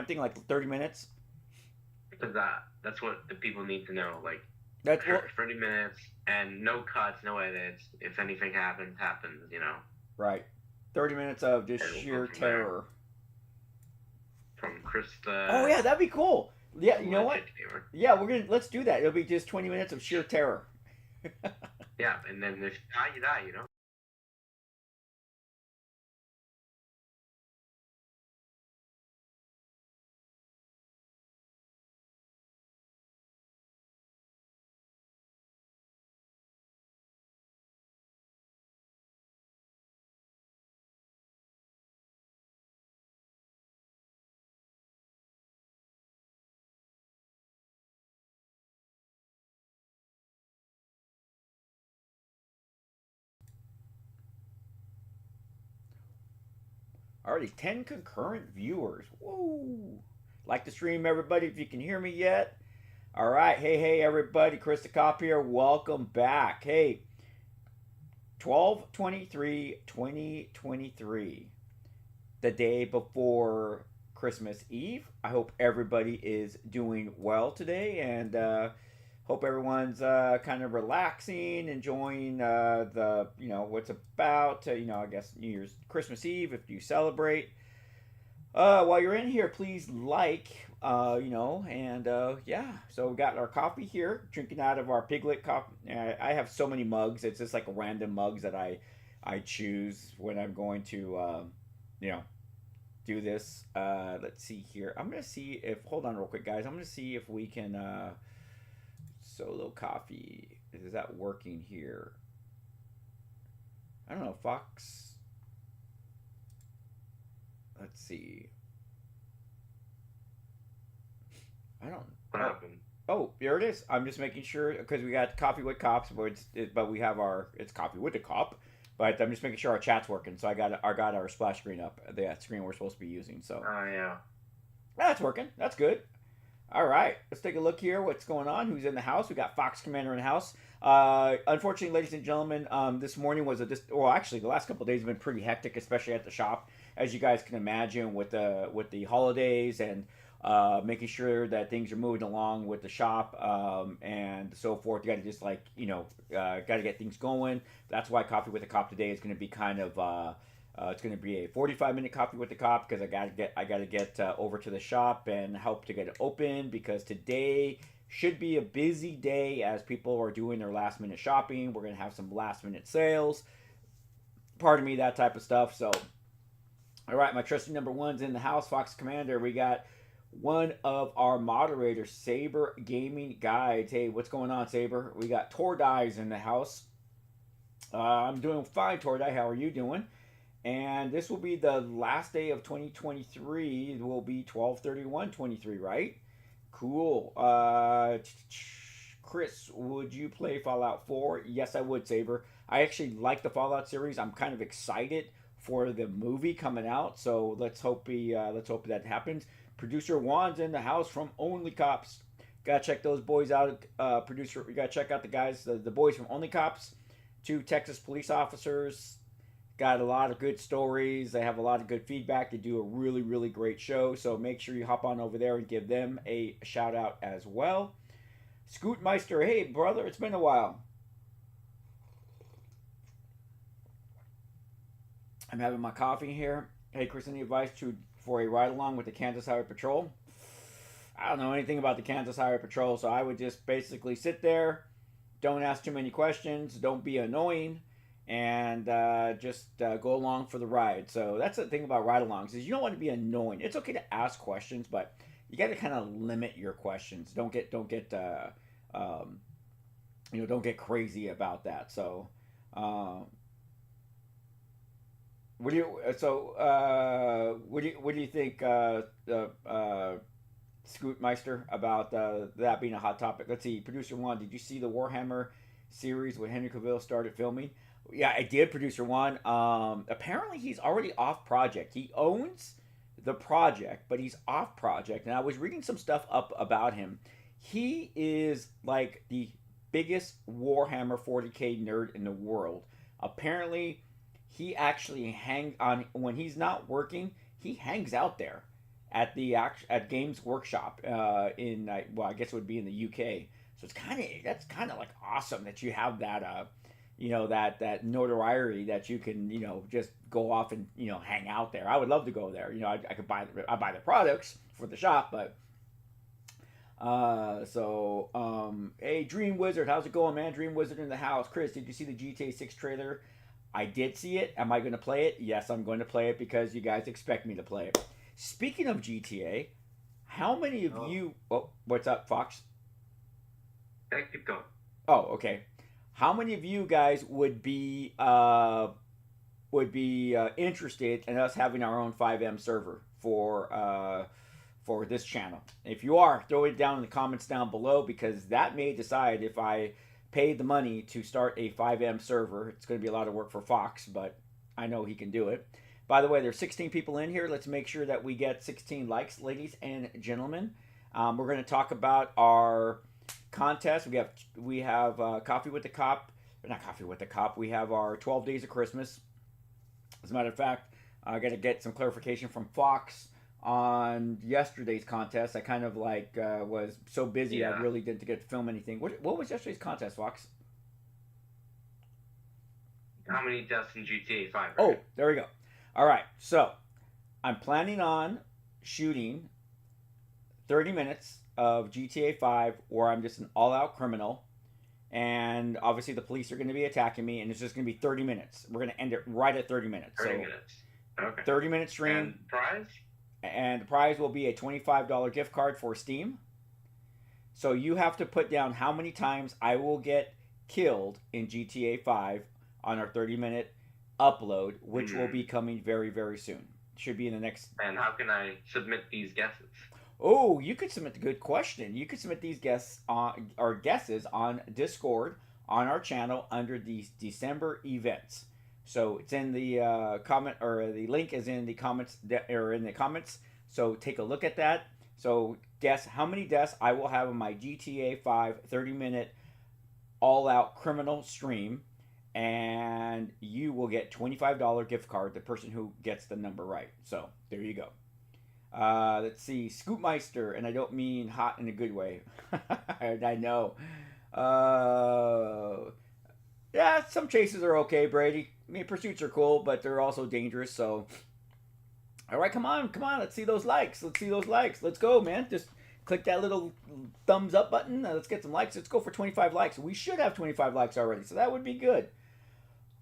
thing, like 30 minutes? Because that's what the people need to know. Like, That's well, 30 minutes and no cuts, no edits. If anything happens, happens. right. 30 minutes of just And we'll go sheer from there. terror. From Oh Krista yeah, that'd be cool. Yeah, to you know what? Legit Gamer. Yeah, let's do that. It'll be just 20 minutes of sheer terror. Yeah, and then if you die, you die. Already 10 concurrent viewers. Woo! Like the stream, everybody, if you can hear me yet. All right. Hey, everybody. Chris the Cop here. Welcome back. Hey, 12/23/2023, the day before Christmas Eve. I hope everybody is doing well today, and hope everyone's kind of relaxing, enjoying what's about. I guess New Year's, Christmas Eve if you celebrate. While you're in here, please and yeah. So we got our coffee here, drinking out of our Piglet coffee. I have so many mugs. It's just like random mugs that I choose when I'm going to, you know, do this. Let's see here. I'm gonna see if. Hold on, real quick, guys. I'm gonna see if we can solo coffee. Is that working here? I don't know, Fox. Let's see. I don't. What Oh, happened? oh, there it is. I'm just making sure because we got coffee with cops, but we have it's coffee with the cop. But I'm just making sure our chat's working. So I got our splash screen up, the screen we're supposed to be using. So Oh, yeah. that's working. That's good. All right, let's take a look here. What's going on? Who's in the house? We got Fox Commander in the house. Unfortunately, ladies and gentlemen, this morning was well, actually, the last couple of days have been pretty hectic, especially at the shop, as you guys can imagine, with the holidays and making sure that things are moving along with the shop and so forth. You got to just got to get things going. That's why Coffee with the Cop today is going to be kind of. It's going to be a 45-minute coffee with the cop because I got to get over to the shop and help to get it open because today should be a busy day as people are doing their last minute shopping. We're going to have some last minute sales. Pardon me, that type of stuff. So, all right, my trusty number one's in the house, Fox Commander. We got one of our moderators, Saber Gaming Guides. Hey, what's going on, Saber? We got Tordai's in the house. I'm doing fine, Tordai. How are you doing? And this will be the last day of 2023. It will be 12/31/23, right? Cool. Chris, would you play Fallout 4? Yes, I would, Saber. I actually like the Fallout series. I'm kind of excited for the movie coming out. So let's hope that happens. Producer Juan's in the house from Only Cops. Gotta check those boys out. Producer, you gotta check out the guys, the boys from Only Cops, two Texas police officers. Got a lot of good stories. They have a lot of good feedback. They do a really, really great show. So make sure you hop on over there and give them a shout out as well. Scootmeister, hey brother, it's been a while. I'm having my coffee here. Hey Chris, any advice for a ride along with the Kansas Highway Patrol? I don't know anything about the Kansas Highway Patrol, so I would just basically sit there, don't ask too many questions, don't be annoying, and just go along for the ride. So that's the thing about ride-alongs is you don't want to be annoying. It's okay to ask questions, but you got to kind of limit your questions. Don't get crazy about that. So, what do you think, Scootmeister, about that being a hot topic? Let's see, producer one, did you see the Warhammer series when Henry Cavill started filming? Yeah, I did, producer one. Apparently he's already off project. He owns the project, but he's off project. And I was reading some stuff up about him. He is like the biggest Warhammer 40K nerd in the world. Apparently, he actually hangs on when he's not working. He hangs out there, at Games Workshop in well, I guess it would be in the UK. So that's kind of like awesome that you have that that notoriety that you can just go off and hang out there. I would love to go there. I could buy the products for the shop, but hey, Dream Wizard, how's it going, man? Dream Wizard in the house. Chris, did you see the GTA 6 trailer? I did see it. Am I going to play it? Yes, I'm going to play it because you guys expect me to play it. Speaking of GTA, how many of you? Oh, what's up, Fox? Keep going. Oh, okay. How many of you guys would be interested in us having our own 5M server for this channel? If you are, throw it down in the comments down below, because that may decide if I pay the money to start a 5M server. It's going to be a lot of work for Fox, but I know he can do it. By the way, there's 16 people in here. Let's make sure that we get 16 likes, ladies and gentlemen. We're going to talk about our contest. We have Coffee with the Cop. Not Coffee with the Cop. We have our 12 Days of Christmas. As a matter of fact, I got to get some clarification from Fox on yesterday's contest. I kind of was so busy, I really didn't get to film anything. What was yesterday's contest, Fox? How many deaths in GTA 5? Right? Oh, there we go. All right, so I'm planning on shooting 30 minutes of GTA 5 where I'm just an all-out criminal, and obviously the police are going to be attacking me, and it's just going to be 30 minutes. We're going to end it right at 30 minutes. 30 minutes. Okay. 30-minute stream. And prize? And the prize will be a $25 gift card for Steam. So you have to put down how many times I will get killed in GTA 5 on our 30-minute upload, which will be coming very, very soon. Should be in the next... And how can I submit these guesses? Oh, you could submit a good question. You could submit these guesses on Discord on our channel under these December events. So it's in the comment, or the link is in the comments, So take a look at that. So guess how many deaths I will have in my GTA 5 30-minute all-out criminal stream, and you will get $25 gift card, the person who gets the number right. So there you go. Let's see, Scoopmeister, and I don't mean hot in a good way. I know. Yeah, some chases are okay, Brady. I mean, pursuits are cool, but they're also dangerous. So, all right, come on. Let's see those likes. Let's go, man. Just click that little thumbs up button. Let's get some likes. Let's go for 25 likes. We should have 25 likes already, so that would be good.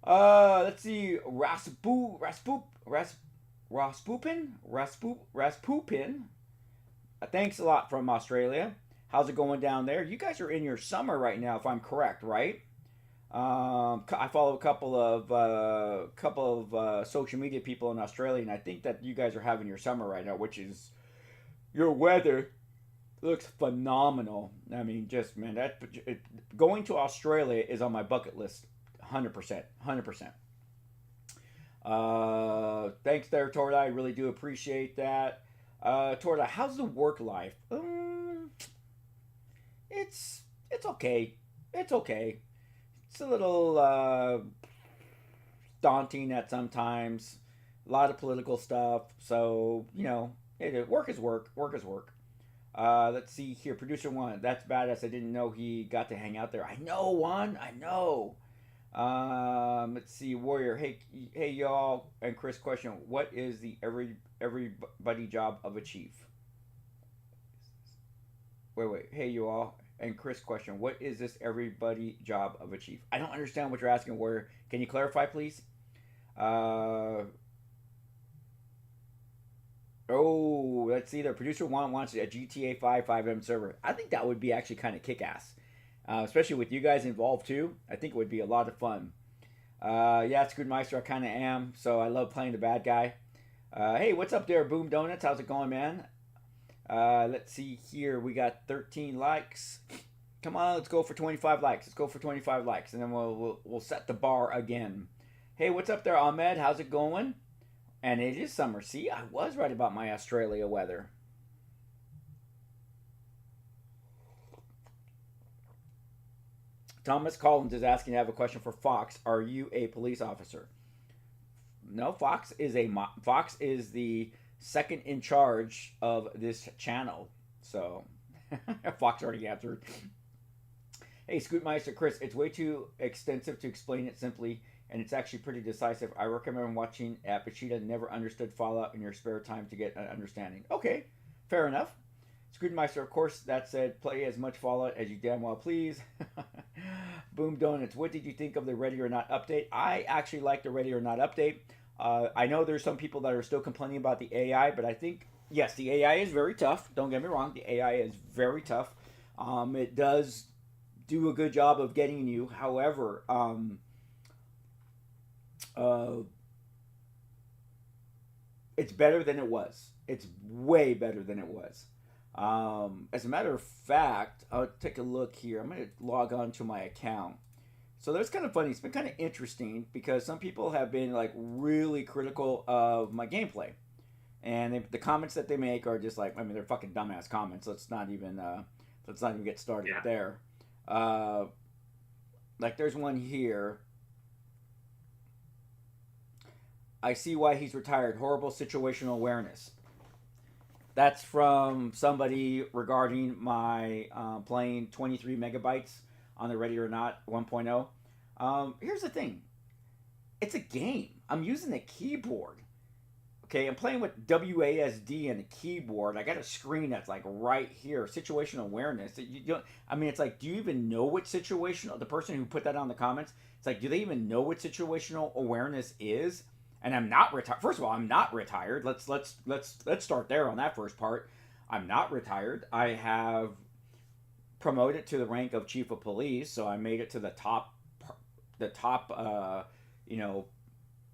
Let's see, Raspoopin. Thanks a lot from Australia. How's it going down there? You guys are in your summer right now, if I'm correct, right? I follow a couple of social media people in Australia, and I think that you guys are having your summer right now, which is, your weather looks phenomenal. I mean, just, man, going to Australia is on my bucket list, 100%. Thanks there, Torda. I really do appreciate that. Torda, how's the work life? It's okay. It's okay. It's a little daunting at sometimes. A lot of political stuff. So, work is work. Work is work. Let's see here. Producer One. That's badass. I didn't know he got to hang out there. I know, One. I know. Let's see. Warrior. Hey, y'all. And Chris, question. What is the everybody job of a chief? Wait. Hey, you all. And Chris, question. What is this everybody job of a chief? I don't understand what you're asking, Warrior. Can you clarify, please? Let's see. The producer wants a GTA 5 5M server. I think that would be actually kind of kick-ass. Especially with you guys involved, too. I think it would be a lot of fun. Yeah, it's good, Meister. I kind of am. So I love playing the bad guy. Hey, what's up there, Boom Donuts? How's it going, man? Let's see here. We got 13 likes. Come on, let's go for 25 likes. And then we'll set the bar again. Hey, what's up there, Ahmed? How's it going? And it is summer. See, I was right about my Australia weather. Thomas Collins is asking, I have a question for Fox. Are you a police officer? No, Fox is the second in charge of this channel. So, Fox already answered. Hey, Scootmeister Chris, it's way too extensive to explain it simply, and it's actually pretty decisive. I recommend watching at Pachita Never Understood Fallout in your spare time to get an understanding. Okay, fair enough. Screwmeister, of course, that said, play as much Fallout as you damn well please. Boom Donuts, what did you think of the Ready or Not update? I actually like the Ready or Not update. I know there's some people that are still complaining about the AI, but I think, yes, the AI is very tough. Don't get me wrong, the AI is very tough. It does do a good job of getting you. However, it's better than it was. It's way better than it was. As a matter of fact, I'll take a look here. I'm going to log on to my account. So that's kind of funny. It's been kind of interesting because some people have been like really critical of my gameplay, and the comments that they make are just like, I mean, they're fucking dumbass comments. Let's not even get started there. Like there's one here. I see why he's retired. Horrible situational awareness. That's from somebody regarding my playing 23 megabytes on the Ready or Not 1.0. Here's the thing. It's a game. I'm using a keyboard. Okay, I'm playing with WASD and a keyboard. I got a screen that's like right here. Situational awareness. You don't. I mean, it's like, do you even know what situational? The person who put that on the comments. It's like, do they even know what situational awareness is? And I'm not retired. First of all, I'm not retired. Let's start there on that first part. I'm not retired. I have promoted to the rank of chief of police, so I made it to the top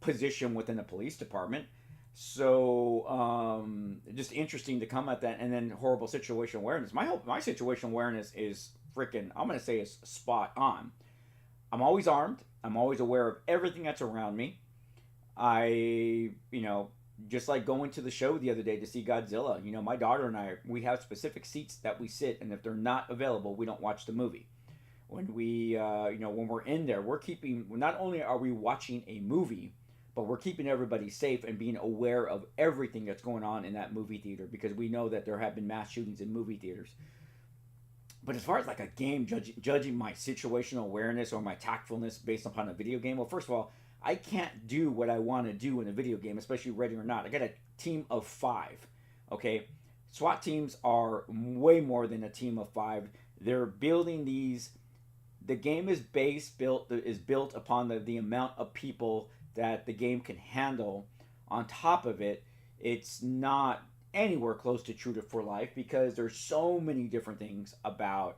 position within the police department. So just interesting to come at that. And then horrible situational awareness. My situational awareness is freaking, I'm gonna say, is spot on. I'm always armed. I'm always aware of everything that's around me. Just like going to the show the other day to see Godzilla, my daughter and I, we have specific seats that we sit, and if they're not available, we don't watch the movie. When when we're in there, not only are we watching a movie, but we're keeping everybody safe and being aware of everything that's going on in that movie theater, because we know that there have been mass shootings in movie theaters. But as far as like a game, judging my situational awareness or my tactfulness based upon a video game, well, first of all, I can't do what I want to do in a video game, especially Ready or Not. I got a team of 5, okay? SWAT teams are way more than a team of 5. They're building these. The game is built upon the amount of people that the game can handle. On top of it, it's not anywhere close to true to for life, because there's so many different things about,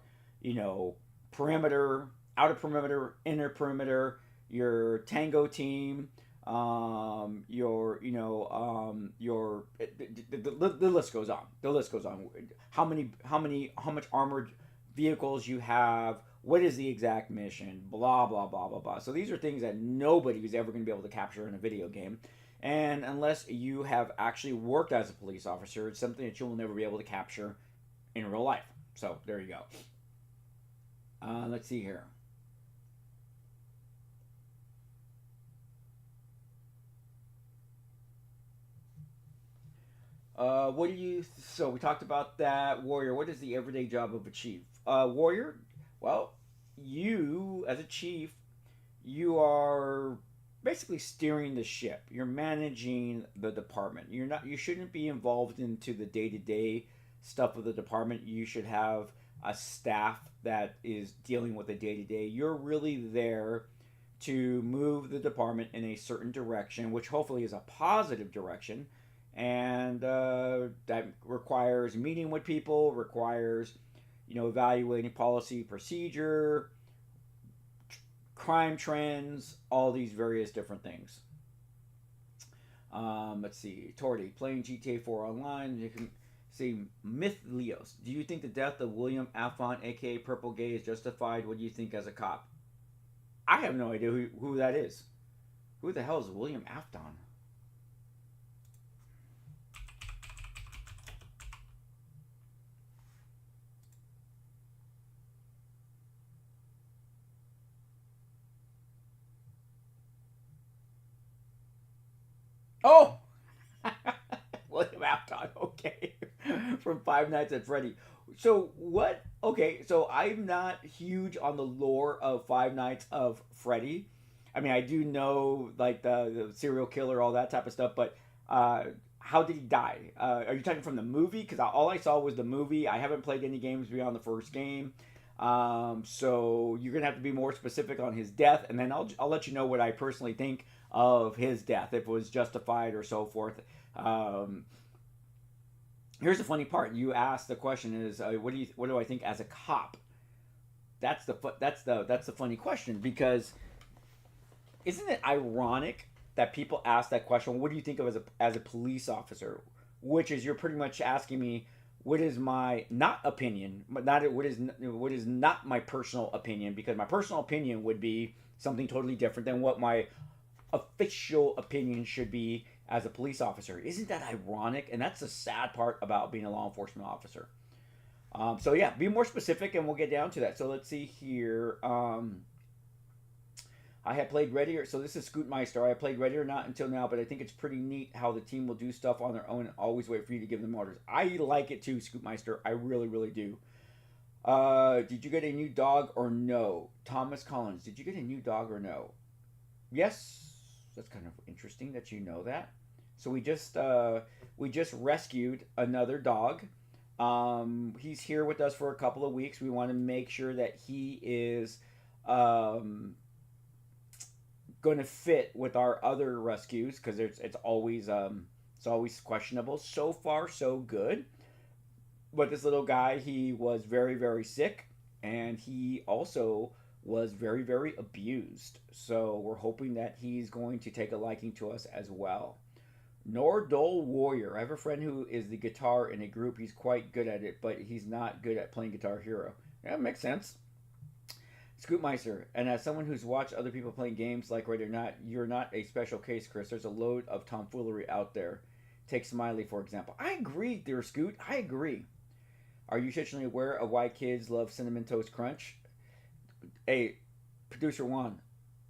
perimeter, outer perimeter, inner perimeter, your tango team, the list goes on. The list goes on. How much armored vehicles you have, what is the exact mission, blah, blah, blah, blah, blah. So these are things that nobody is ever going to be able to capture in a video game. And unless you have actually worked as a police officer, it's something that you'll never be able to capture in real life. So there you go. Let's see here. So we talked about that. Warrior, what is the everyday job of a chief? Warrior, well, you as a chief, you are basically steering the ship. You're managing the department. You shouldn't be involved into the day-to-day stuff of the department. You should have a staff that is dealing with the day-to-day. You're really there to move the department in a certain direction, which hopefully is a positive direction. And that requires meeting with people, requires, evaluating policy, procedure, crime trends, all these various different things. Let's see. Torty, playing GTA 4 online. You can see Myth Leos. Do you think the death of William Afton, aka Purple Gay, is justified? What do you think as a cop? I have no idea who that is. Who the hell is William Afton? Oh! William Okay, from Five Nights at Freddy. So what? Okay, so I'm not huge on the lore of Five Nights of Freddy. I mean, I do know like the serial killer, all that type of stuff, but uh, how did he die? Are you talking from the movie? Because all I saw was the movie. I haven't played any games beyond the first game. So you're gonna have to be more specific on his death, and then I'll let you know what I personally think of his death, if it was justified or so forth. Um, Here's the funny part. You asked the question is what do I think as a cop? That's the funny question, because isn't it ironic that people ask that question? What do you think of as a police officer? Which is, you're pretty much asking me what is my not opinion, but not what is not my personal opinion, because my personal opinion would be something totally different than what my official opinion should be as a police officer. Isn't that ironic? And that's the sad part about being a law enforcement officer. So yeah, be more specific, and we'll get down to that. So let's see here. I have played Ready or so this is Scootmeister. I played Ready or Not until now, but I think it's pretty neat how the team will do stuff on their own and always wait for you to give them orders. I like it too, Scootmeister. I really, really do. Did you get a new dog or no? Thomas Collins, did you get a new dog or no? Yes. That's kind of interesting that you know that. So we just rescued another dog. He's here with us for a couple of weeks. We want to make sure that he is going to fit with our other rescues, because it's always questionable. So far, so good. But this little guy, he was very, very sick, and he also was very, very abused. So we're hoping that he's going to take a liking to us as well. Nordole Warrior. I have a friend who is the guitar in a group. He's quite good at it, but he's not good at playing Guitar Hero. Yeah, makes sense. Scootmeister. And as someone who's watched other people playing games like Ready or Not, you're not a special case, Chris. There's a load of tomfoolery out there. Take Smiley, for example. I agree, dear Scoot. I agree. Are you situationally aware of why kids love Cinnamon Toast Crunch? Hey, Producer Juan,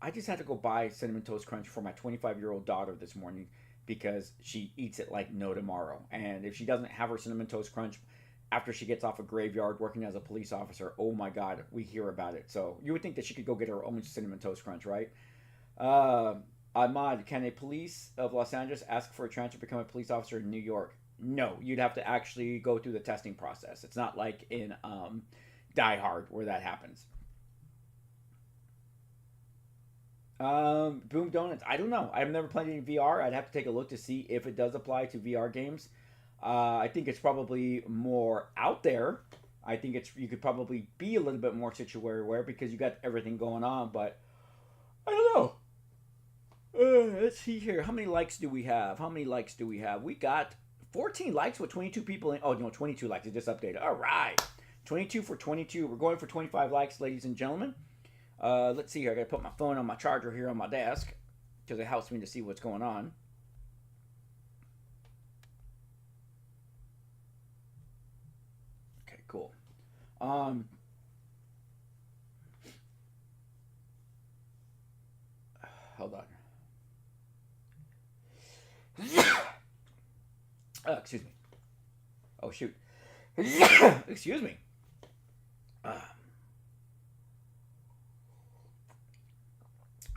I just had to go buy Cinnamon Toast Crunch for my 25-year-old daughter this morning, because she eats it like no tomorrow. And if she doesn't have her Cinnamon Toast Crunch after she gets off a graveyard working as a police officer, oh my God, we hear about it. So you would think that she could go get her own Cinnamon Toast Crunch, right? Ahmad, can a police of Los Angeles ask for a transfer to become a police officer in New York? No, you'd have to actually go through the testing process. It's not like in Die Hard where that happens. Boom Donuts. I don't know. I've never played any VR. I'd have to take a look to see if it does apply to VR games. I think it's probably more out there. I think you could probably be a little bit more situated aware, because you got everything going on. But I don't know. Let's see here. How many likes do we have? We got 14 likes with 22 people in. Oh no, 22 likes. It just updated. All right, 22 for 22. We're going for 25 likes, ladies and gentlemen. Let's see here. I gotta put my phone on my charger here on my desk, because it helps me to see what's going on. Okay, cool. Hold on. Excuse me. Oh shoot. Excuse me.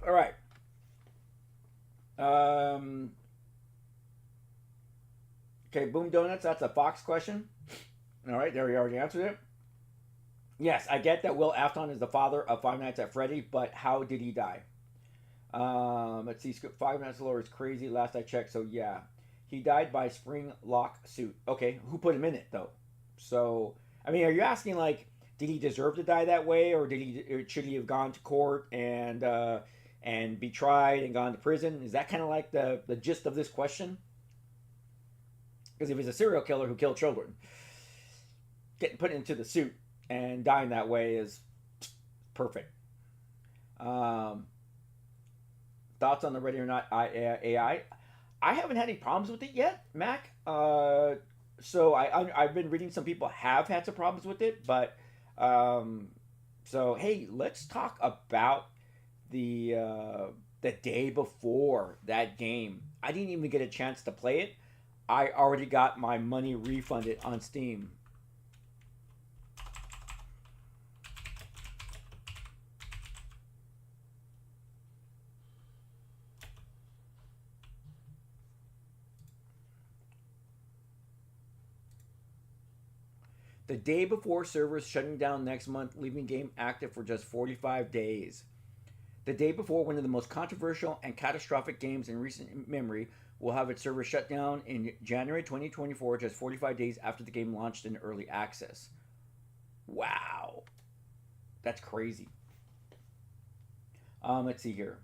All right. Okay, Boom Donuts, that's a Fox question. All right, there we already answered it. Yes, I get that Will Afton is the father of Five Nights at Freddy, but how did he die? Let's see. Five Nights lore is crazy. Last I checked, so yeah, he died by spring lock suit. Okay, who put him in it though? So, I mean, are you asking like, did he deserve to die that way, or should he have gone to court and be tried and gone to prison? Is that kind of like the gist of this question? Because if he's a serial killer who killed children, getting put into the suit and dying that way is perfect. Thoughts on the Ready or Not AI? I haven't had any problems with it yet, Mac. So I've been reading some people have had some problems with it, but so hey, let's talk about the day before that game. I didn't even get a chance to play it. I already got my money refunded on Steam. The day before servers shutting down next month, leaving game active for just 45 days. The day before one of the most controversial and catastrophic games in recent memory will have its server shut down in January 2024, just 45 days after the game launched in early access. Wow. That's crazy. Let's see here.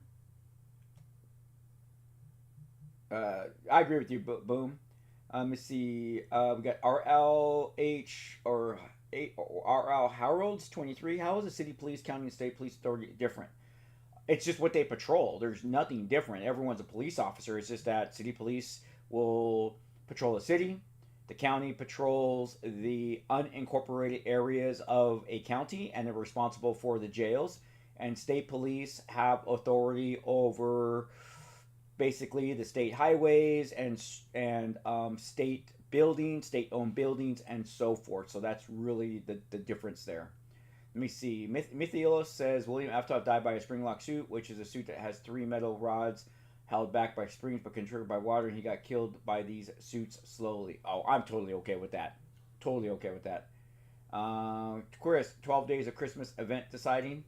I agree with you, Boom. Let's see. We got RLH or RL Harold's 23. How is the city police, county, and state police authority different? It's just what they patrol. There's nothing different. Everyone's a police officer. It's just that city police will patrol the city. The county patrols the unincorporated areas of a county and they're responsible for the jails. And state police have authority over basically the state highways and state buildings, state-owned buildings, and so forth. So that's really the difference there. Let me see. Mythiolos says William Afton died by a spring-lock suit, which is a suit that has 3 metal rods held back by springs but can trigger by water, and he got killed by these suits slowly. Oh, I'm totally okay with that. Totally okay with that. Chris, 12 Days of Christmas event deciding.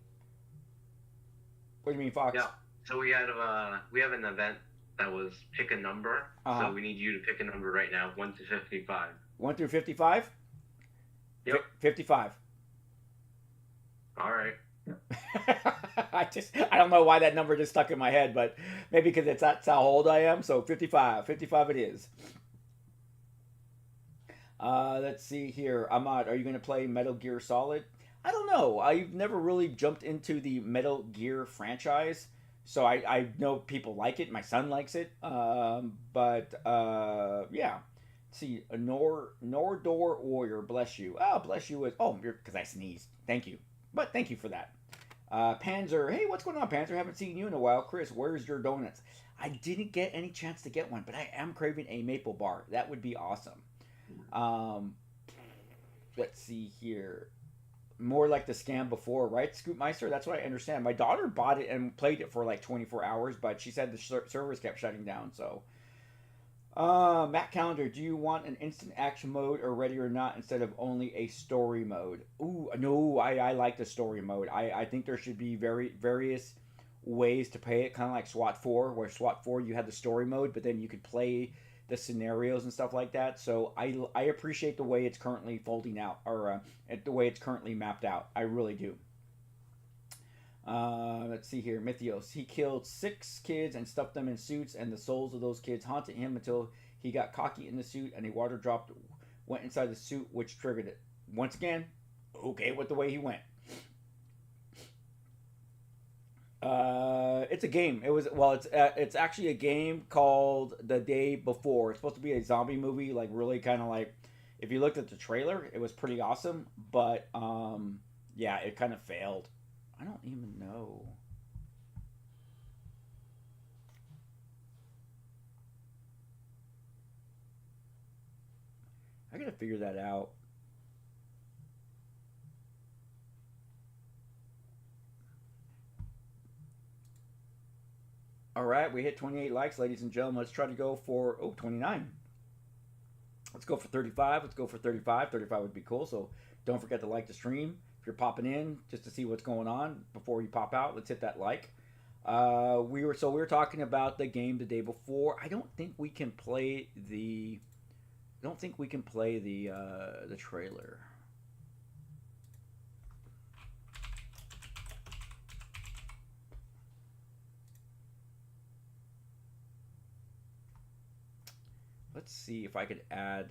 What do you mean, Fox? Yeah. So we have an event that was pick a number. So we need you to pick a number right now, 1 to 55. 1 through 55? Yep. 55. All right. I don't know why that number just stuck in my head, but maybe because that's how old I am. So 55 it is. Let's see here. Ahmad, are you going to play Metal Gear Solid? I don't know. I've never really jumped into the Metal Gear franchise, so I know people like it. My son likes it, yeah. Let's see, Nordor Warrior, bless you. Oh, bless you. Because I sneezed. Thank you. But thank you for that. Panzer, hey, what's going on, Panzer? Haven't seen you in a while. Chris, where's your donuts? I didn't get any chance to get one, but I am craving a maple bar. That would be awesome. Let's see here. More like the scam before, right, Scoopmeister? That's what I understand. My daughter bought it and played it for like 24 hours, but she said the servers kept shutting down, so. Matt Calendar, do you want an instant action mode or ready or not instead of only a story mode? Ooh, no, I like the story mode. I think there should be various ways to play it, kind of like SWAT 4, where SWAT 4 you had the story mode, but then you could play the scenarios and stuff like that. So I appreciate the way it's currently folding out, or the way it's currently mapped out. I really do. Let's see here. Mythios. He killed 6 kids and stuffed them in suits, and the souls of those kids haunted him until he got cocky in the suit and a water drop went inside the suit, which triggered it. Once again, okay with the way he went. It's a game. It's actually a game called The Day Before. It's supposed to be a zombie movie, like really kind of like, if you looked at the trailer, it was pretty awesome, but yeah, it kind of failed. I don't even know. I gotta figure that out. All right, we hit 28 likes, ladies and gentlemen. Let's try to go for 29. Let's go for 35. Let's go for 35. 35 would be cool. So don't forget to like the stream. If you're popping in just to see what's going on before you pop out, let's hit that like. We were talking about the game the day before. I don't think we can play the trailer. Let's see if I could add.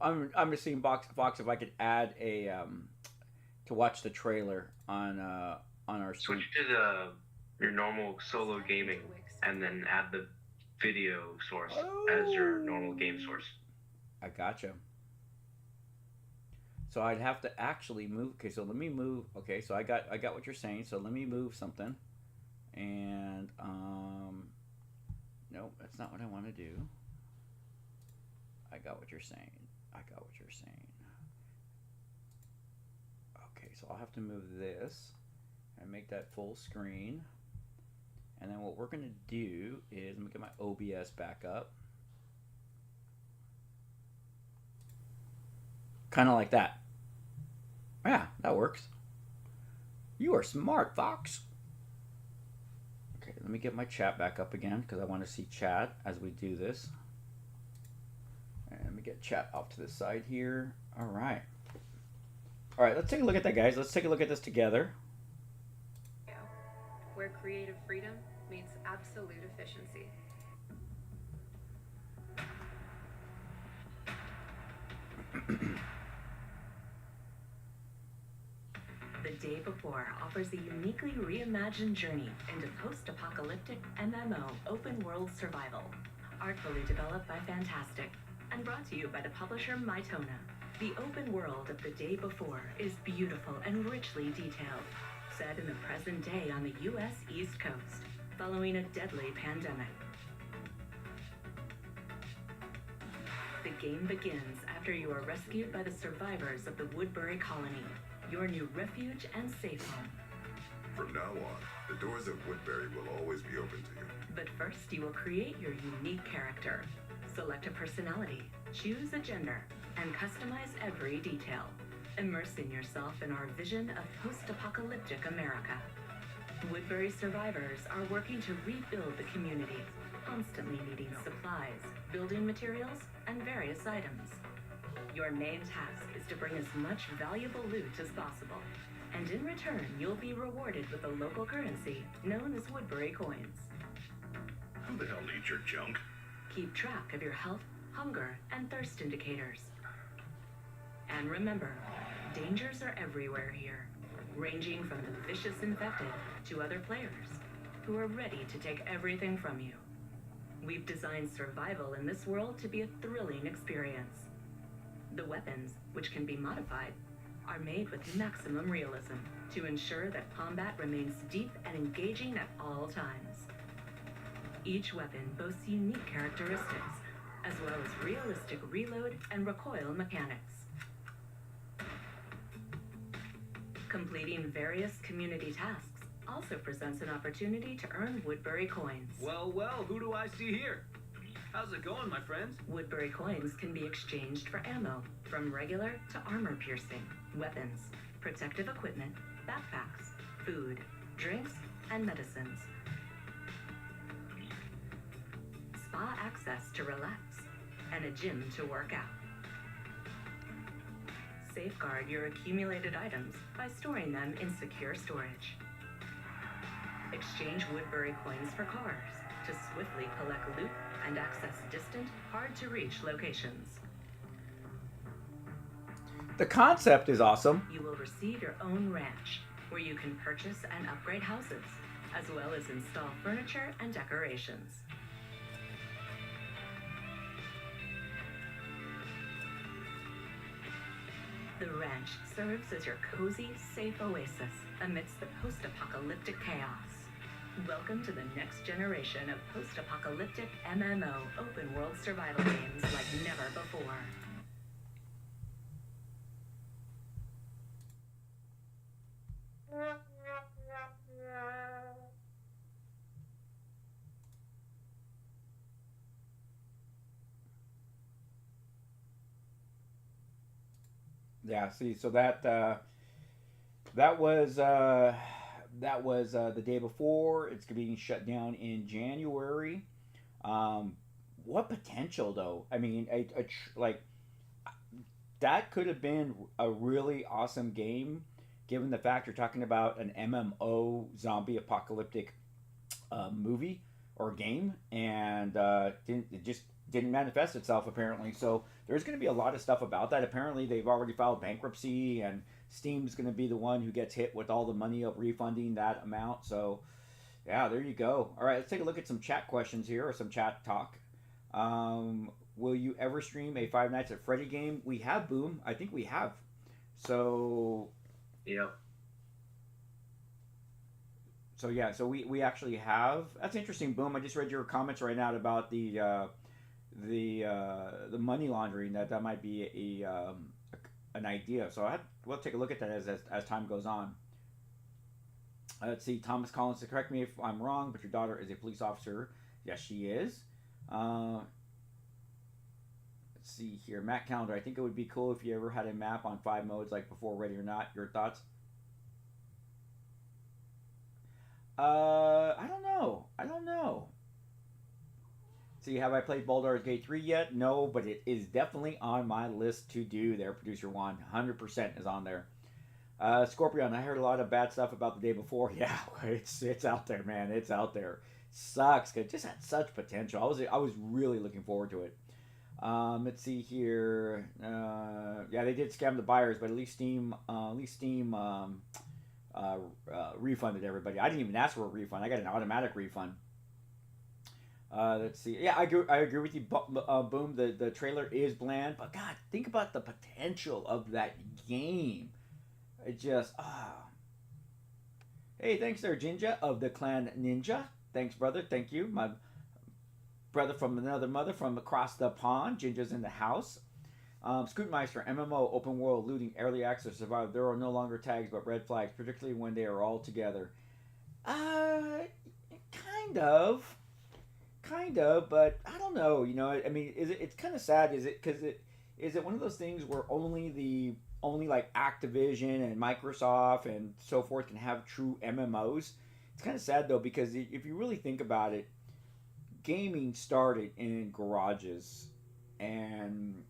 I'm just seeing Fox if I could add a to watch the trailer on our stream. Switch to your normal solo gaming and then add the video source as your normal game source. I gotcha. So I'd have to actually move. Okay, so let me move. Okay, so I got what you're saying. So let me move something. And nope, that's not what I want to do. I got what you're saying. I got what you're saying. Okay, so I'll have to move this and make that full screen. And then what we're going to do is, let me get my OBS back up. Kind of like that. Yeah, that works. You are smart, Fox. Okay, let me get my chat back up again because I want to see chat as we do this. And let me get chat off to the side here. All right. All right, let's take a look at that, guys. Let's take a look at this together. Where creative freedom meets absolute efficiency. The Day Before offers a uniquely reimagined journey into post-apocalyptic MMO open-world survival. Artfully developed by Fantastic and brought to you by the publisher Mytona. The open world of The Day Before is beautiful and richly detailed, set in the present day on the U.S. East Coast, following a deadly pandemic. The game begins after you are rescued by the survivors of the Woodbury colony, your new refuge and safe home. From now on, the doors of Woodbury will always be open to you. But first, you will create your unique character. Select a personality, choose a gender, and customize every detail, immersing yourself in our vision of post-apocalyptic America. Woodbury survivors are working to rebuild the community, constantly needing supplies, building materials, and various items. Your main task is to bring as much valuable loot as possible, and in return, you'll be rewarded with a local currency known as Woodbury coins. Who the hell needs your junk? Keep track of your health, hunger, and thirst indicators. And remember, dangers are everywhere here, ranging from the vicious infected to other players who are ready to take everything from you. We've designed survival in this world to be a thrilling experience. The weapons, which can be modified, are made with maximum realism to ensure that combat remains deep and engaging at all times. Each weapon boasts unique characteristics, as well as realistic reload and recoil mechanics. Completing various community tasks also presents an opportunity to earn Woodbury coins. Well, well, who do I see here? How's it going, my friends? Woodbury coins can be exchanged for ammo, from regular to armor-piercing, weapons, protective equipment, backpacks, food, drinks, and medicines. Spa access to relax, and a gym to work out. Safeguard your accumulated items by storing them in secure storage. Exchange Woodbury coins for cars to swiftly collect loot and access distant, hard-to-reach locations. The concept is awesome. You will receive your own ranch, where you can purchase and upgrade houses, as well as install furniture and decorations. The ranch serves as your cozy, safe oasis amidst the post-apocalyptic chaos. Welcome to the next generation of post-apocalyptic MMO open-world survival games like never before. Yeah, see, so that was the day before. It's being shut down in January. What potential though? I mean, like that could have been a really awesome game, given the fact you're talking about an MMO zombie apocalyptic movie or game, and it just didn't manifest itself apparently. So there's going to be a lot of stuff about that. Apparently they've already filed bankruptcy, and Steam's going to be the one who gets hit with all the money of refunding that amount. So yeah, there you go. All right, let's take a look at some chat questions here, or some chat talk. Will you ever stream a Five Nights at Freddy game? We have, Boom. I think we have. So. Yep. So yeah, so we actually have. That's interesting. Boom! I just read your comments right now about the money laundering. That might be an idea. So we'll take a look at that as time goes on. Let's see. Thomas Collins, to correct me if I'm wrong, but your daughter is a police officer. Yes, she is. Let's see here. Matt Calendar. I think it would be cool if you ever had a map on 5 modes, like before Ready or Not. Your thoughts? I don't know. See, have I played Baldur's Gate 3 yet? No, but it is definitely on my list to do there, Producer Juan. 100% is on there. Scorpion, I heard a lot of bad stuff about the day before. Yeah, it's out there, man. It's out there. Sucks, because it just had such potential. I was really looking forward to it. Let's see here. Yeah, they did scam the buyers, but at least Steam refunded everybody. I didn't even ask for a refund. I got an automatic refund. Let's see. Yeah, I agree with you. Boom. The trailer is bland, but God, think about the potential of that game. It just Hey, thanks there, Jinja of the clan Ninja. Thanks, brother. Thank you, my brother from another mother from across the pond. Jinja's in the house. Scootmeister, MMO, open world, looting, early access, survive. There are no longer tags but red flags, particularly when they are all together. Kind of, but I don't know. You know, I mean, it's kind of sad. Is it one of those things where only like Activision and Microsoft and so forth can have true MMOs? It's kind of sad though, because if you really think about it, gaming started in garages and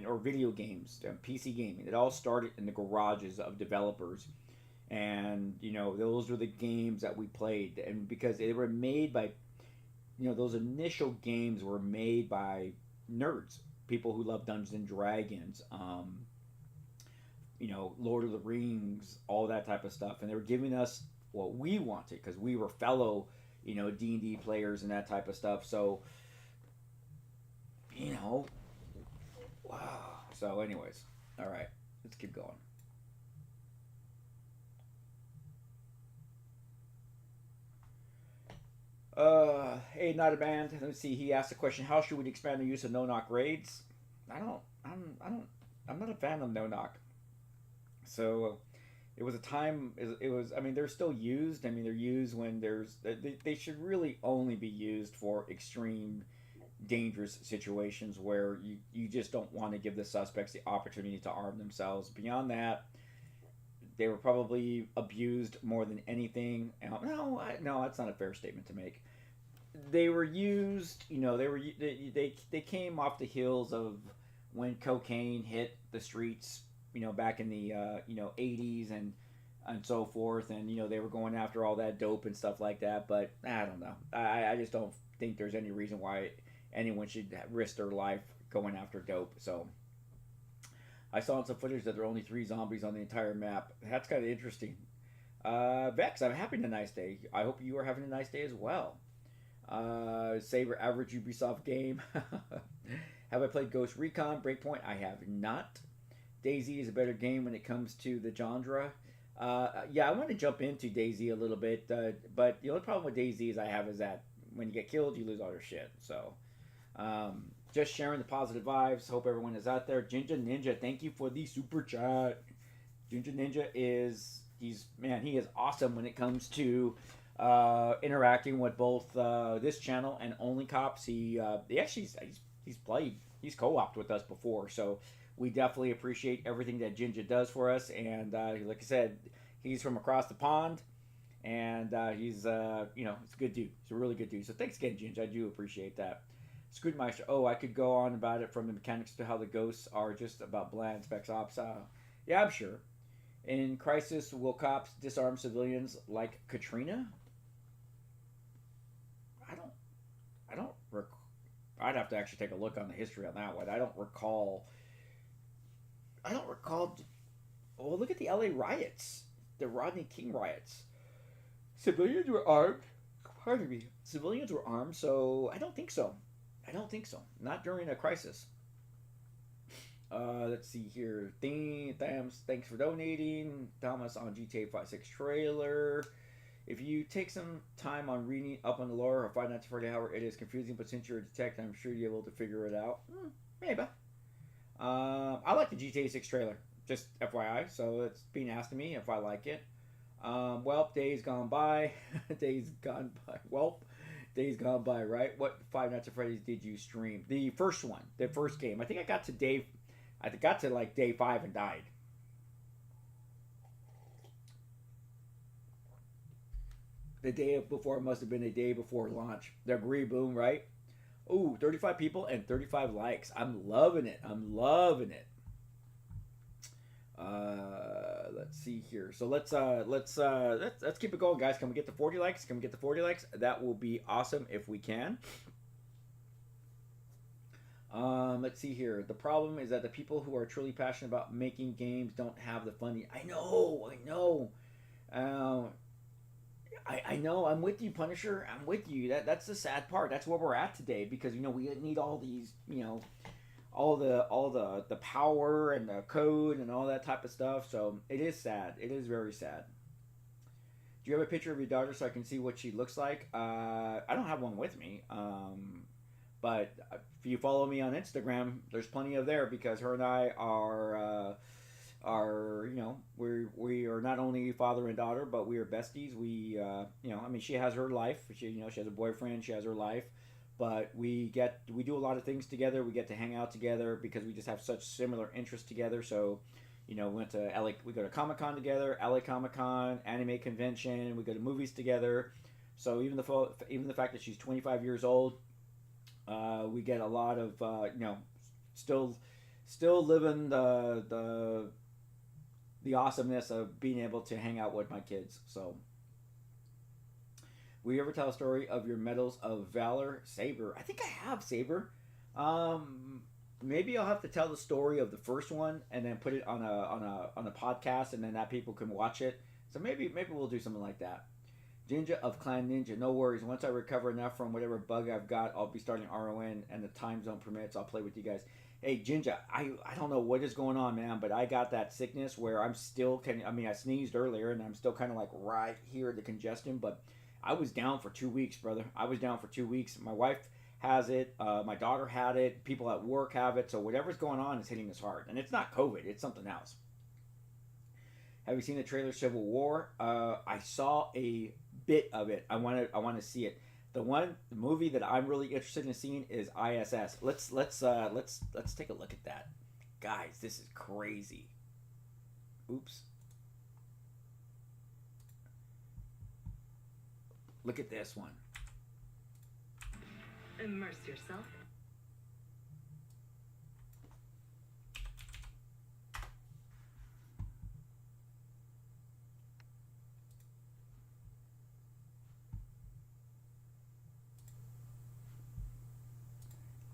or video games, PC gaming. It all started in the garages of developers, and you know those were the games that we played, and because they were made by, you know, those initial games were made by nerds, people who love Dungeons and Dragons, you know, Lord of the Rings, all that type of stuff, and they were giving us what we wanted because we were fellow, you know, D&D players and that type of stuff. So, you know. Wow. So, anyways, all right, let's keep going. Hey, not a band. Let's see. He asked the question: how should we expand the use of no-knock raids? I'm not a fan of no-knock. So, it was a time. It was. I mean, they're still used. I mean, they're used when there's. They should really only be used for extreme, dangerous situations where you just don't want to give the suspects the opportunity to arm themselves. Beyond that, they were probably abused more than anything. No, that's not a fair statement to make. They were used, you know, they came off the heels of when cocaine hit the streets, you know, back in the 80s and so forth, and you know they were going after all that dope and stuff like that. But I don't know. I just don't think there's any reason why anyone should risk their life going after dope. So I saw in some footage that there are only 3 zombies on the entire map. That's kind of interesting. Vex, I'm having a nice day. I hope you are having a nice day as well. Saber, average Ubisoft game. Have I played Ghost Recon Breakpoint? I have not. DayZ is a better game when it comes to the genre. Yeah, I want to jump into DayZ a little bit, but the only problem with DayZ is that when you get killed, you lose all your shit. So, just sharing the positive vibes. Hope everyone is out there. Ginger Ninja, thank you for the super chat. Ginger Ninja he is awesome when it comes to interacting with both this channel and Only Cops. He's co-opted with us before, so we definitely appreciate everything that Ginger does for us. And like I said, he's from across the pond, and he's he's a good dude. He's a really good dude. So thanks again, Ginger. I do appreciate that. Scootmeister, I could go on about it from the mechanics to how the ghosts are just about bland specs ops. Yeah, I'm sure. In Crisis, will cops disarm civilians like Katrina? I'd have to actually take a look on the history on that one. I don't recall. Well, look at the LA riots, the Rodney King riots. Civilians were armed. Pardon me. Civilians were armed, so I don't think so. Not during a crisis. Let's see here. Thanks for donating. Thomas on GTA 5-6 trailer. If you take some time on reading up on the lore of Five Nights at Freddy's, however, it is confusing, but since you're a detective, I'm sure you'll be able to figure it out. Maybe. I like the GTA 6 trailer, just FYI, so it's being asked of me if I like it. Well, days gone by. Days gone by. Well, days gone by, right? What Five Nights at Freddy's did you stream? The first one, the first game. I think I got to like day 5 and died. The day before must have been a day before launch. The agree boom, right? Ooh, 35 people and 35 likes. I'm loving it. I'm loving it. Let's see here. So let's keep it going, guys. Can we get to 40 likes? Can we get to 40 likes? That will be awesome if we can. Let's see here. The problem is that the people who are truly passionate about making games don't have the funding. I know. I know. I'm with you, Punisher. I'm with you. That's the sad part. That's where we're at today, because we need all these, all the power and the code and all that type of stuff. So it is sad. It is very sad. Do you have a picture of your daughter so I can see what she looks like? I don't have one with me. But if you follow me on Instagram, there's plenty of there, because her and I are we are not only father and daughter, but we are besties. We she has her life. She has a boyfriend. She has her life. But we do a lot of things together. We get to hang out together because we just have such similar interests together. So, we went to LA. We go to Comic-Con together, LA Comic-Con, anime convention. We go to movies together. So even the fact that she's 25 years old, we get a lot of still living the awesomeness of being able to hang out with my kids. So, will you ever tell a story of your Medals of Valor? Saber? I think I have, Saber. Maybe I'll have to tell the story of the first one and then put it on a podcast, and then that people can watch it. So maybe we'll do something like that. Ninja of Clan Ninja, no worries. Once I recover enough from whatever bug I've got, I'll be starting RON, and the time zone permits, I'll play with you guys. Hey, Jinja, I don't know what is going on, man, but I got that sickness where I'm still I sneezed earlier, and I'm still kind of like right here at the congestion, but I was down for 2 weeks, brother. I was down for 2 weeks. My wife has it. My daughter had it. People at work have it. So whatever's going on is hitting us hard. And it's not COVID. It's something else. Have you seen the trailer Civil War? I saw a bit of it. I want to see it. The movie that I'm really interested in seeing is ISS. Let's take a look at that, guys. This is crazy. Oops. Look at this one. Immerse yourself.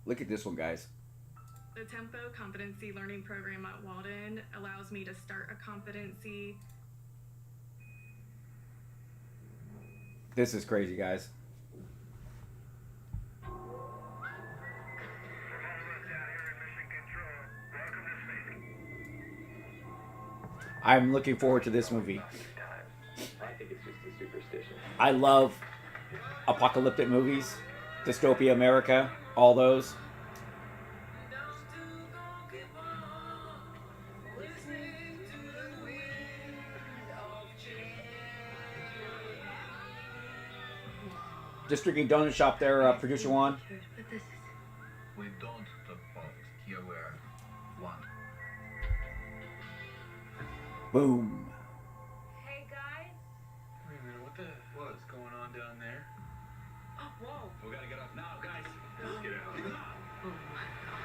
Look at this one, guys. The Tempo Competency Learning Program at Walden allows me to start a competency. This is crazy, guys. I'm looking forward to this movie. I think it's just a superstition. I love apocalyptic movies, Dystopia America, all those. Just drinking donut shop there, producer Juan. We don't talk politics. Here we are. One. Boom. Hey guys. Wait a minute, what's going on down there? Oh, whoa. We gotta get off now, guys. Let's get out. Oh my god.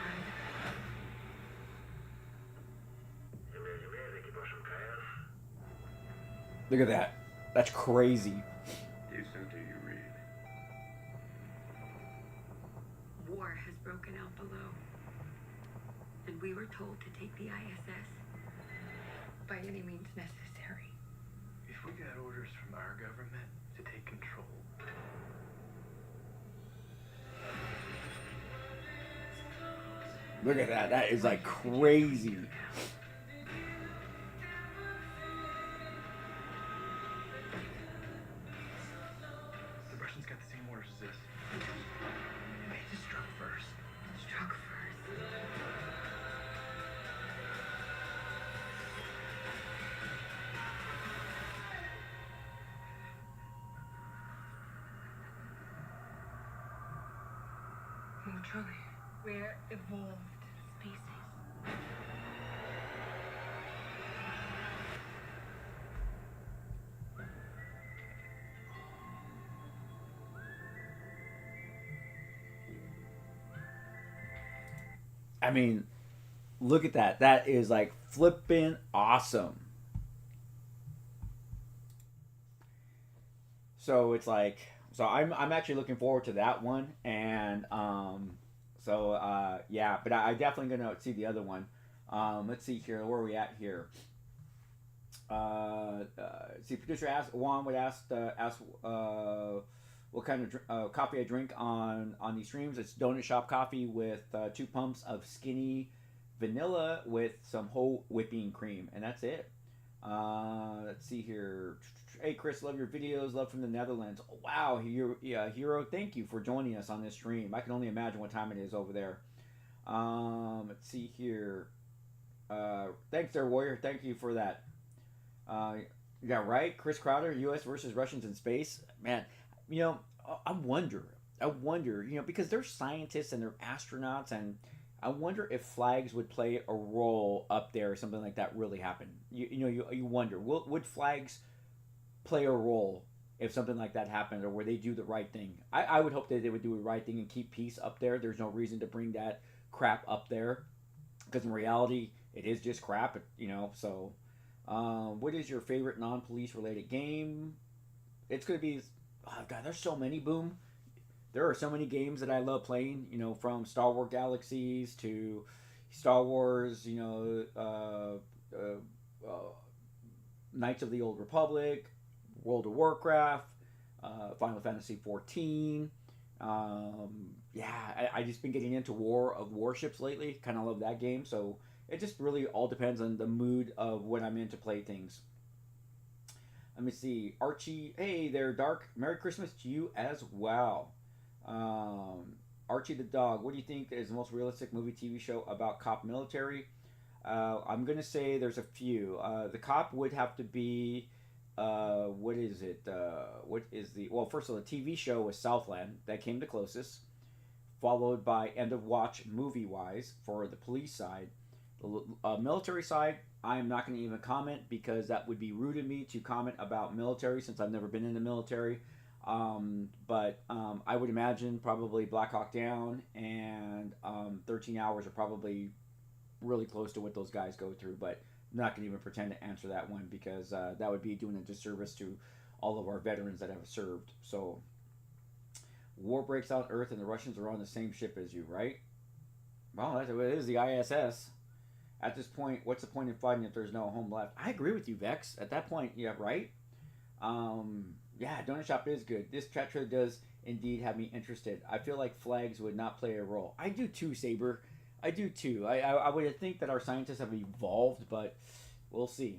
Look at that. That's crazy. Listen to you read. War has broken out below. And we were told to take the ISS by any means necessary. If we got orders from our government to take control, Look at that. That is like crazy. The Russians got the same orders as this. They just struck first. Struck first. Oh, Charlie, we're evolved species. I mean, look at that. That is like flippin' awesome. So it's like, so I'm actually looking forward to that one, and yeah, but I definitely gonna see the other one. Let's see here, where are we at here? See, producer Juan would ask what kind of coffee I drink on these streams. It's donut shop coffee with 2 pumps of skinny vanilla with some whole whipping cream, and that's it. Let's see here. Hey Chris, love your videos. Love from the Netherlands. Oh, wow, Hero, thank you for joining us on this stream. I can only imagine what time it is over there. Let's see here. Thanks there, Warrior. Thank you for that. Yeah, right. Chris Crowder, U.S. versus Russians in space. Man, you know, I wonder, you know, because they're scientists and they're astronauts, and I wonder if flags would play a role up there or something like that really happened. You wonder, would flags play a role if something like that happened, or would they do the right thing? I would hope that they would do the right thing and keep peace up there. There's no reason to bring that crap up there, because in reality, it is just crap, you know, so... what is your favorite non-police related game? It's going to be... Oh, God, there's so many, Boom. There are so many games that I love playing, you know, from Star Wars Galaxies to Star Wars, you know, Knights of the Old Republic, World of Warcraft, Final Fantasy 14. Yeah, I just been getting into War of Warships lately. Kind of love that game, so... It just really all depends on the mood of when I'm in to play things. Let me see. Archie, hey there, Dark. Merry Christmas to you as well. Archie the Dog, what do you think is the most realistic movie TV show about cop military? I'm going to say there's a few. The cop would have to be, what is it? What is the, well, first of all, the TV show was Southland. That came the closest. Followed by End of Watch movie-wise for the police side. Military side, I am not going to even comment because that would be rude of me to comment about military since I've never been in the military. But I would imagine probably Black Hawk Down and 13 Hours are probably really close to what those guys go through. But I'm not going to even pretend to answer that one because that would be doing a disservice to all of our veterans that have served. So, war breaks out on Earth and the Russians are on the same ship as you, right? Well, it is the ISS. At this point, what's the point in fighting if there's no home left? I agree with you, Vex. At that point, yeah, right? Yeah, Donut Shop is good. This chat trailer does indeed have me interested. I feel like flags would not play a role. I do too, Saber. I do too. I would think that our scientists have evolved, but we'll see.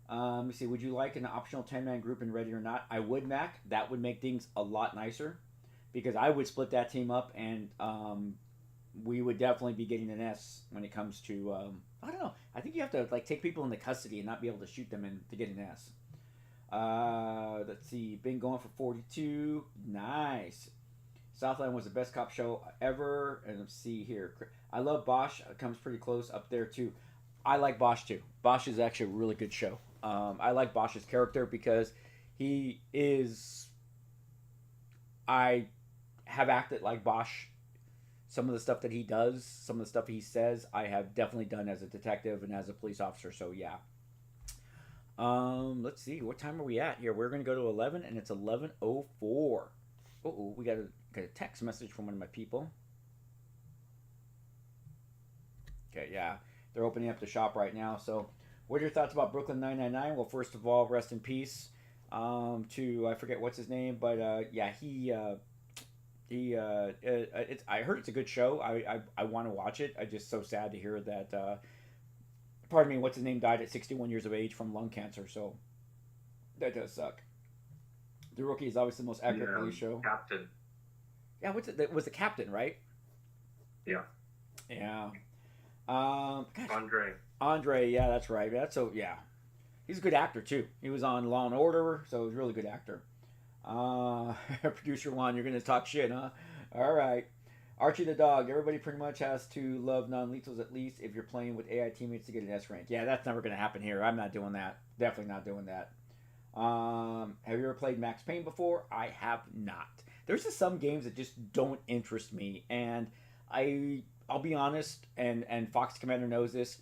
Let me see. Would you like an optional 10-man group in Ready or Not? I would, Mac. That would make things a lot nicer because I would split that team up and we would definitely be getting an S when it comes to... I don't know. I think you have to like take people into custody and not be able to shoot them in to get an S. Let's see. Been going for 42. Nice. Southland was the best cop show ever. And let's see here. I love Bosch. It comes pretty close up there too. I like Bosch too. Bosch is actually a really good show. I like Bosch's character because he is... I have acted like Bosch. Some of the stuff that he does, some of the stuff he says, I have definitely done as a detective and as a police officer. So yeah. Let's see. What time are we at here? We're going to go to 11, and it's 11:04. Uh-oh, we got a text message from one of my people. Okay, yeah. They're opening up the shop right now. So what are your thoughts about Brooklyn 999? Well, first of all, rest in peace to, I forget what's his name, but yeah, he... I heard it's a good show. I want to watch it. I just so sad to hear that. Pardon me. What's his name died at 61 years of age from lung cancer. So that does suck. The Rookie is obviously the most accurate police show. Captain. Yeah, what's it? That was the captain, right? Yeah. Yeah. Andre. Andre, yeah, that's right. Yeah. He's a good actor too. He was on Law and Order, so he's a really good actor. Producer Juan, you're gonna talk shit, huh? All right. Archie the dog. Everybody pretty much has to love non-lethals at least if you're playing with AI teammates to get an S rank. Yeah, that's never gonna happen here. I'm not doing that. Definitely not doing that. Have you ever played Max Payne before? I have not. There's just some games that just don't interest me, and I'll be honest, and Fox Commander knows this.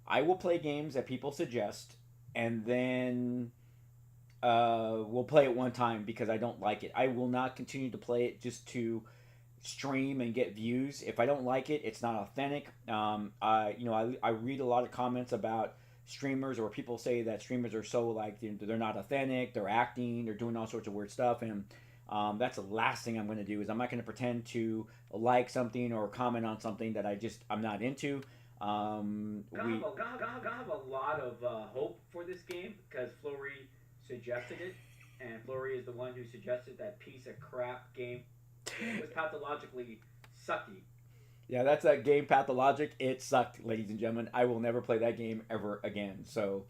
I will play games that people suggest, and then we'll play it one time because I don't like it. I will not continue to play it just to stream and get views. If I don't like it, it's not authentic. I read a lot of comments about streamers, or people say that streamers are so like they're not authentic, they're acting, they're doing all sorts of weird stuff, and that's the last thing I'm going to do. Is I'm not going to pretend to like something or comment on something that I'm not into. I have a lot of hope for this game because Flory suggested it, and Flory is the one who suggested that piece of crap game. It was pathologically sucky. Yeah, that's that game Pathologic. It sucked, ladies and gentlemen. I will never play that game ever again. So,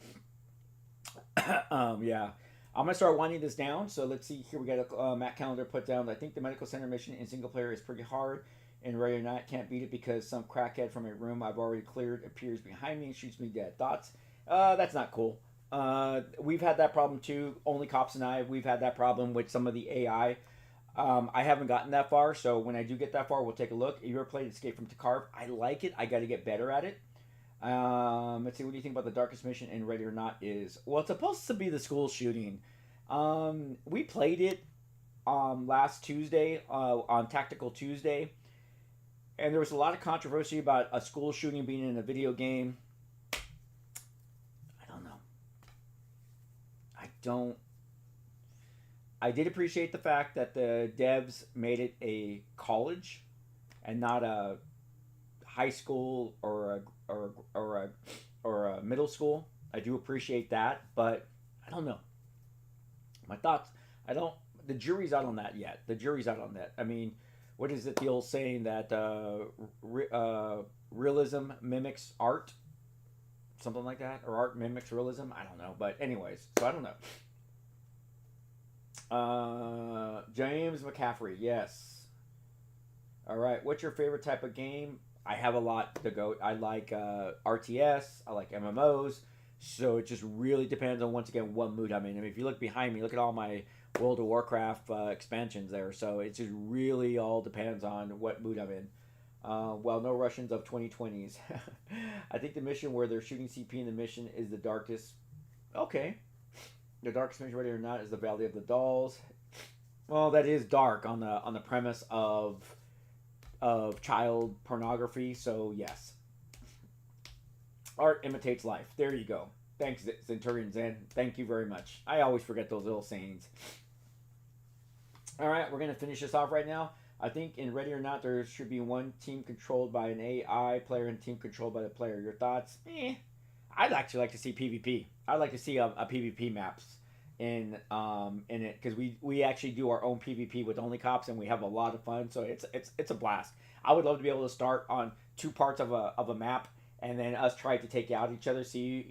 yeah. I'm going to start winding this down. So let's see here. We got a Matt Calendar put down. I think the medical center mission in single player is pretty hard. And Ready or Not can't beat it because some crackhead from a room I've already cleared appears behind me and shoots me dead. Thoughts? That's not cool. We've had that problem too. Only Cops and I, we've had that problem with some of the AI. I haven't gotten that far, so when I do get that far, we'll take a look. Have you ever played Escape from Tarkov? I like it. I got to get better at it. Let's see, what do you think about the darkest mission in Ready or Not is? Well, it's supposed to be the school shooting. We played it last Tuesday on Tactical Tuesday, and there was a lot of controversy about a school shooting being in a video game. I don't know. I did appreciate the fact that the devs made it a college and not a high school or a middle school. I do appreciate that, but I don't know. My thoughts, the jury's out on that yet. The jury's out on that. I mean, what is it, the old saying that realism mimics art? Something like that? Or art mimics realism? I don't know. But anyways, so I don't know. James McCaffrey, yes. All right, what's your favorite type of game? I have a lot to go. I like RTS. I like MMOs. So it just really depends on, once again, what mood I'm in. I mean, if you look behind me, look at all my World of Warcraft expansions there. So it just really all depends on what mood I'm in. Well, no Russians of 2020s. I think the mission where they're shooting CP in the mission is the darkest. Okay. The darkest mission, Ready or Not, is the Valley of the Dolls. Well, that is dark on the premise of child pornography. So yes, art imitates life. There you go. Thanks, Centurion Zen. Thank you very much. I always forget those little sayings. All right, we're gonna finish this off right now. I think in Ready or Not, there should be one team controlled by an AI player and team controlled by the player. Your thoughts? I'd actually like to see PvP. I'd like to see a PvP maps in it, because we actually do our own PvP with Only Cops, and we have a lot of fun. So it's a blast. I would love to be able to start on two parts of a map, and then us try to take out each other. See,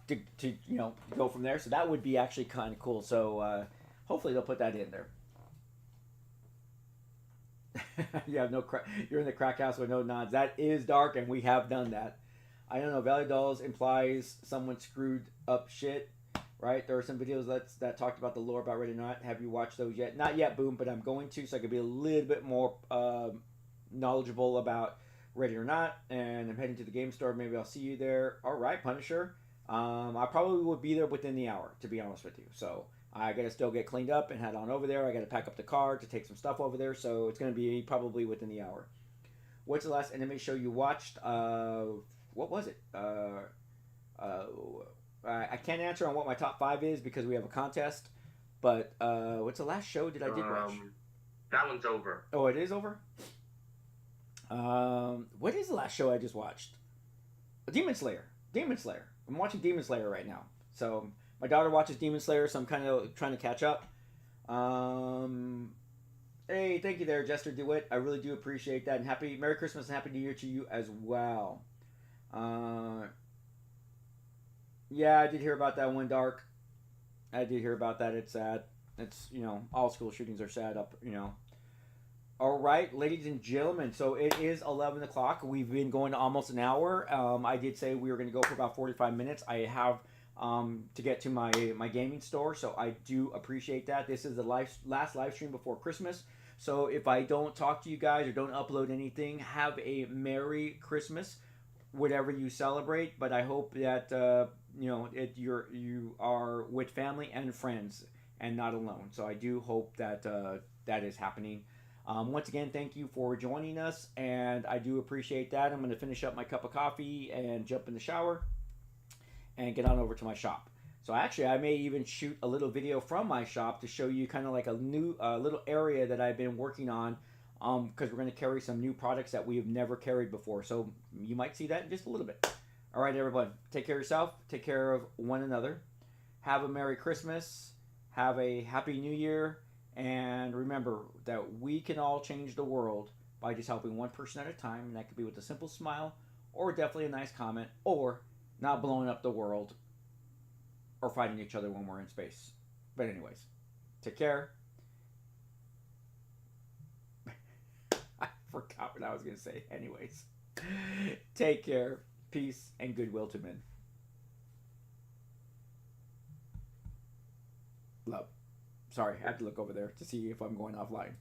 to go from there. So that would be actually kind of cool. So hopefully they'll put that in there. You have you're in the crack house with no nods. That is dark, and we have done that. I don't know. Valley Dolls implies someone screwed up shit, right? There are some videos that talked about the lore about Ready or Not. Have you watched those yet? Not yet, Boom, but I'm going to, so I could be a little bit more knowledgeable about Ready or Not. And I'm heading to the game store. Maybe I'll see you there. All right, Punisher. I probably will be there within the hour, to be honest with you. So I got to still get cleaned up and head on over there. I got to pack up the car to take some stuff over there. So it's going to be probably within the hour. What's the last anime show you watched? What was it? I can't answer on what my top 5 is because we have a contest. But what's the last show I did watch? That one's over. Oh, it is over? What is the last show I just watched? Demon Slayer. Demon Slayer. I'm watching Demon Slayer right now. So my daughter watches Demon Slayer, so I'm kind of trying to catch up. Hey, thank you there, Jester DeWitt. I really do appreciate that. And Merry Christmas and Happy New Year to you as well. Yeah, I did hear about that one, Dark. I did hear about that. It's sad. It's, you know, all school shootings are sad up, you know. All right, ladies and gentlemen, so it is 11 o'clock. We've been going to almost an hour. I did say we were going to go for about 45 minutes. I have to get to my gaming store, so I do appreciate that. This is the last live stream before Christmas. So if I don't talk to you guys or don't upload anything, have a Merry Christmas, whatever you celebrate. But I hope that you know you are with family and friends and not alone. So I do hope that that is happening. Once again, thank you for joining us, and I do appreciate that. I'm going to finish up my cup of coffee and jump in the shower and get on over to my shop. So actually, I may even shoot a little video from my shop to show you kind of like a new little area that I've been working on, because we're going to carry some new products that we have never carried before. So you might see that in just a little bit. All right, everyone, take care of yourself. Take care of one another. Have a Merry Christmas. Have a Happy New Year. And remember that we can all change the world by just helping one person at a time. And that could be with a simple smile, or definitely a nice comment, or not blowing up the world or fighting each other when we're in space. But anyways, take care. I forgot what I was going to say. Anyways, take care. Peace and goodwill to men. Love. Sorry, I have to look over there to see if I'm going offline.